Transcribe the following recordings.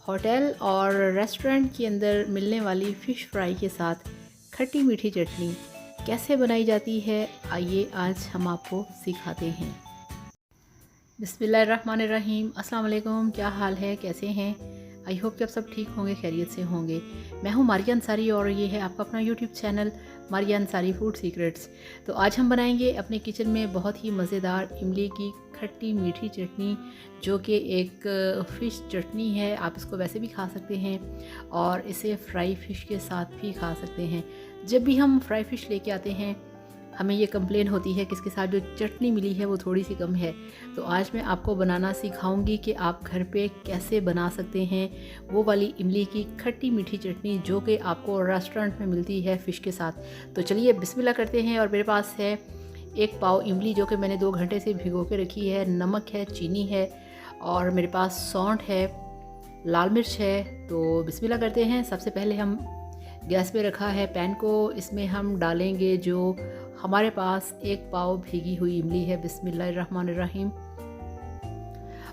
Hotel और restaurant के अंदर मिलने वाली फ़िश फ्राई के साथ खट्टी मीठी चटनी कैसे बनाई जाती है, आइए आज हम आपको सिखाते हैं। बिस्मिल्लाहिर्रहमानिर्रहीम। अस्सलाम वालेकुम। क्या हाल है, कैसे हैं? आई होप कि आप सब ठीक होंगे, खैरियत से होंगे। मैं हूं मारिया अंसारी और ये है आपका अपना YouTube channel Maria Ansari food secrets. तो आज हम बनाएंगे अपने किचन में बहुत ही मज़ेदार इमली की खट्टी मीठी चटनी, जो कि एक फ़िश चटनी है। आप इसको वैसे भी खा सकते हैं और इसे फ्राई फ़िश के साथ भी खा सकते हैं। जब भी हम फ्राई फ़िश लेके आते हैं हमें ये कंप्लेन होती है कि इसके साथ जो चटनी मिली है वो थोड़ी सी कम है। तो आज मैं आपको बनाना सिखाऊंगी कि आप घर पे कैसे बना सकते हैं वो वाली इमली की खट्टी मीठी चटनी, जो कि आपको रेस्टोरेंट में मिलती है फ़िश के साथ। तो चलिए बिस्मिल्लाह करते हैं। और मेरे पास है 1 पाव इमली, जो कि मैंने 2 घंटे से भिगो के रखी है। नमक है, चीनी है और मेरे पास सौंठ है, लाल मिर्च है। तो बिस्मिल्लाह करते हैं। सबसे पहले हम गैस पे रखा है पैन को, इसमें हम डालेंगे जो हमारे पास 1 पाव भीगी हुई इमली है। बिस्मिल्लाहिर्रहमानिर्रहीम।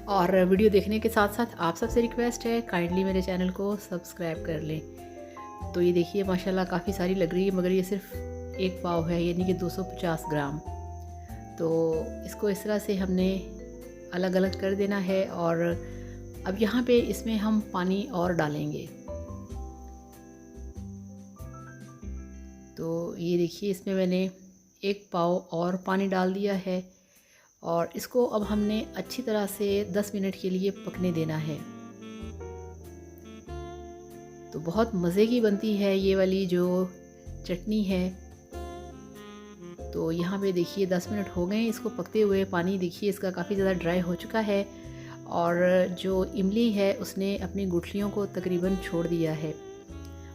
और वीडियो देखने के साथ साथ आप सबसे रिक्वेस्ट है काइंडली मेरे चैनल को सब्सक्राइब कर लें। तो ये देखिए माशाल्लाह काफ़ी सारी लग रही है, मगर ये सिर्फ 1 पाव है, यानी कि 250 ग्राम। तो इसको इस तरह से हमने अलग अलग कर देना है। और अब यहाँ पे इसमें हम पानी और डालेंगे। तो ये देखिए इसमें मैंने 1 पाव और पानी डाल दिया है और इसको अब हमने अच्छी तरह से 10 मिनट के लिए पकने देना है। तो बहुत मज़े की बनती है ये वाली जो चटनी है। तो यहाँ पे देखिए 10 मिनट हो गए इसको पकते हुए। पानी देखिए इसका काफ़ी ज़्यादा ड्राई हो चुका है और जो इमली है उसने अपनी गुठलियों को तकरीबन छोड़ दिया है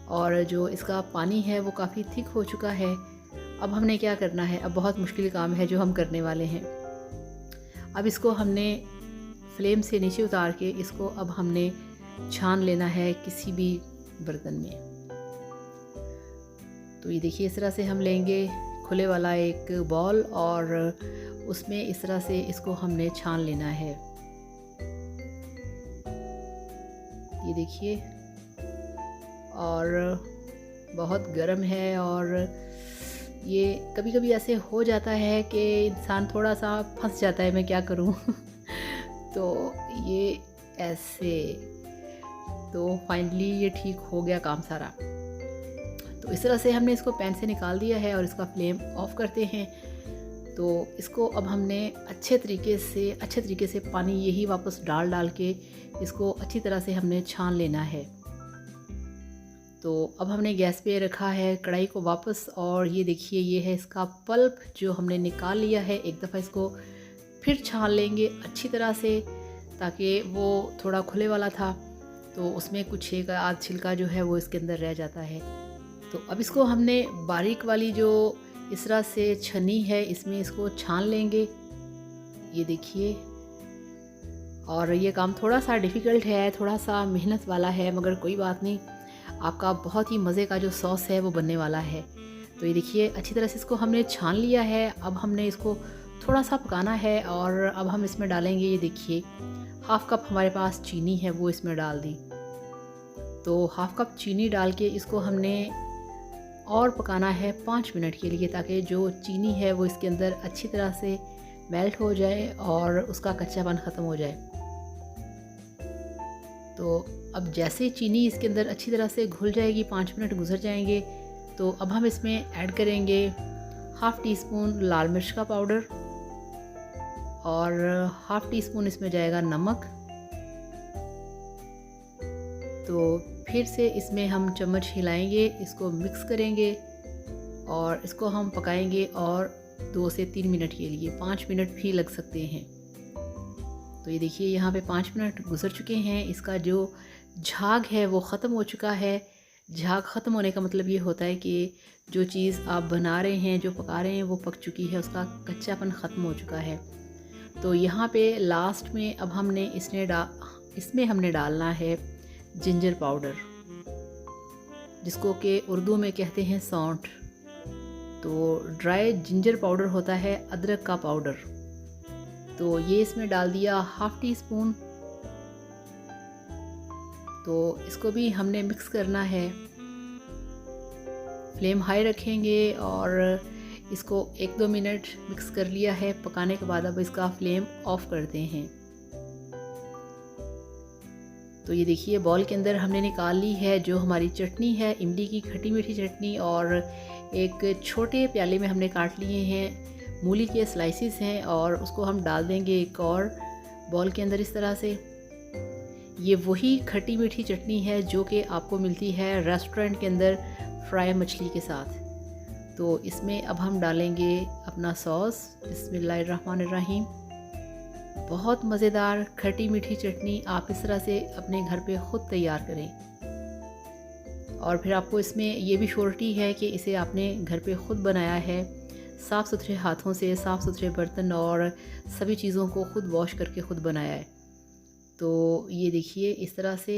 और जो इसका पानी है वो काफ़ी थिक हो चुका है। अब हमने क्या करना है, अब बहुत मुश्किल काम है जो हम करने वाले हैं। अब इसको हमने फ्लेम से नीचे उतार के इसको अब हमने छान लेना है किसी भी बर्तन में। तो ये देखिए इस तरह से हम लेंगे खुले वाला एक बॉल और उसमें इस तरह से इसको हमने छान लेना है। ये देखिए, और बहुत गर्म है और ये कभी कभी ऐसे हो जाता है कि इंसान थोड़ा सा फंस जाता है, मैं क्या करूं। तो ये ऐसे, तो फाइनली ये ठीक हो गया काम सारा। तो इस तरह से हमने इसको पैन से निकाल दिया है और इसका फ्लेम ऑफ करते हैं। तो इसको अब हमने अच्छे तरीके से पानी यही वापस डाल के इसको अच्छी तरह से हमने छान लेना है। तो अब हमने गैस पे रखा है कढ़ाई को वापस और ये देखिए ये है इसका पल्प जो हमने निकाल लिया है। एक दफ़ा इसको फिर छान लेंगे अच्छी तरह से, ताकि वो थोड़ा खुले वाला था तो उसमें कुछ एक आध छिलका जो है वो इसके अंदर रह जाता है। तो अब इसको हमने बारीक वाली जो इस तरह से छन्नी है इसमें इसको छान लेंगे। ये देखिए, और ये काम थोड़ा सा डिफ़िकल्ट है, थोड़ा सा मेहनत वाला है, मगर कोई बात नहीं, आपका बहुत ही मज़े का जो सॉस है वो बनने वाला है। तो ये देखिए अच्छी तरह से इसको हमने छान लिया है। अब हमने इसको थोड़ा सा पकाना है और अब हम इसमें डालेंगे, ये देखिए 1/2 कप हमारे पास चीनी है वो इसमें डाल दी। तो 1/2 कप चीनी डाल के इसको हमने और पकाना है 5 मिनट के लिए, ताकि जो चीनी है वो इसके अंदर अच्छी तरह से मेल्ट हो जाए और उसका कच्चापन ख़त्म हो जाए। तो अब जैसे ही चीनी इसके अंदर अच्छी तरह से घुल जाएगी, 5 मिनट गुजर जाएंगे, तो अब हम इसमें ऐड करेंगे 1/2 टीस्पून लाल मिर्च का पाउडर और 1/2 टीस्पून इसमें जाएगा नमक। तो फिर से इसमें हम चम्मच हिलाएंगे, इसको मिक्स करेंगे और इसको हम पकाएंगे और 2 से 3 मिनट के लिए, 5 मिनट भी लग सकते हैं। तो ये देखिए यहाँ पे 5 मिनट गुजर चुके हैं। इसका जो झाग है वो ख़त्म हो चुका है। झाग ख़त्म होने का मतलब ये होता है कि जो चीज़ आप बना रहे हैं, जो पका रहे हैं, वो पक चुकी है, उसका कच्चापन ख़त्म हो चुका है। तो यहाँ पे लास्ट में अब हमने इसमें हमने डालना है जिंजर पाउडर, जिसको कि उर्दू में कहते हैं सौंठ। तो ड्राई जिंजर पाउडर होता है अदरक का पाउडर। तो ये इसमें डाल दिया 1/2 टीस्पून। तो इसको भी हमने मिक्स करना है। फ्लेम हाई रखेंगे और इसको 1-2 मिनट मिक्स कर लिया है। पकाने के बाद अब इसका फ्लेम ऑफ करते हैं। तो ये देखिए बॉल के अंदर हमने निकाल ली है जो हमारी चटनी है, इमली की खट्टी मीठी चटनी, और एक छोटे प्याले में हमने काट लिए हैं मूली के स्लाइसिस हैं और उसको हम डाल देंगे एक और बॉल के अंदर इस तरह से। ये वही खट्टी मीठी चटनी है जो कि आपको मिलती है रेस्टोरेंट के अंदर फ्राई मछली के साथ। तो इसमें अब हम डालेंगे अपना सॉस। बिस्मिल्लाहिर्रहमानिर्रहीम। बहुत मज़ेदार खट्टी मीठी चटनी आप इस तरह से अपने घर पे ख़ुद तैयार करें और फिर आपको इसमें ये भी श्योरिटी है कि इसे आपने घर पे ख़ुद बनाया है, साफ़ सुथरे हाथों से, साफ़ सुथरे बर्तन और सभी चीज़ों को ख़ुद वॉश करके ख़ुद बनाया है। तो ये देखिए इस तरह से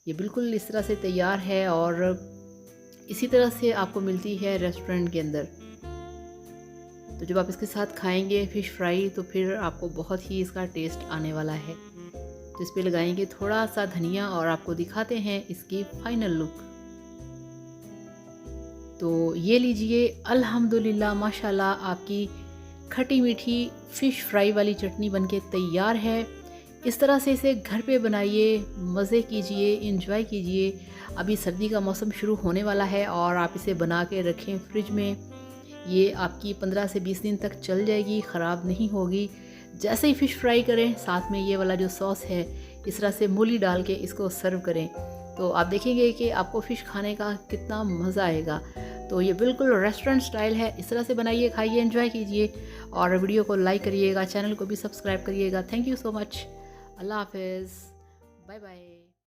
ये बिल्कुल इस तरह से तैयार है और इसी तरह से आपको मिलती है रेस्टोरेंट के अंदर। तो जब आप इसके साथ खाएंगे फ़िश फ्राई तो फिर आपको बहुत ही इसका टेस्ट आने वाला है। तो इस पे लगाएंगे थोड़ा सा धनिया और आपको दिखाते हैं इसकी फाइनल लुक। तो ये लीजिए, अल्हम्दुलिल्लाह माशाल्लाह आपकी खट्टी मीठी फ़िश फ्राई वाली चटनी बनके तैयार है। इस तरह से इसे घर पे बनाइए, मज़े कीजिए, इंजॉय कीजिए। अभी सर्दी का मौसम शुरू होने वाला है और आप इसे बना के रखें फ्रिज में। ये आपकी 15 से 20 दिन तक चल जाएगी, ख़राब नहीं होगी। जैसे ही फ़िश फ्राई करें साथ में ये वाला जो सॉस है इस तरह से मूली डाल के इसको सर्व करें तो आप देखेंगे कि आपको फ़िश खाने का कितना मज़ा आएगा। तो ये बिल्कुल रेस्टोरेंट स्टाइल है। इस तरह से बनाइए, खाइए, एंजॉय कीजिए और वीडियो को लाइक करिएगा, चैनल को भी सब्सक्राइब करिएगा। Thank you so much. अल्लाह हाफ़िज़, बाय बाय।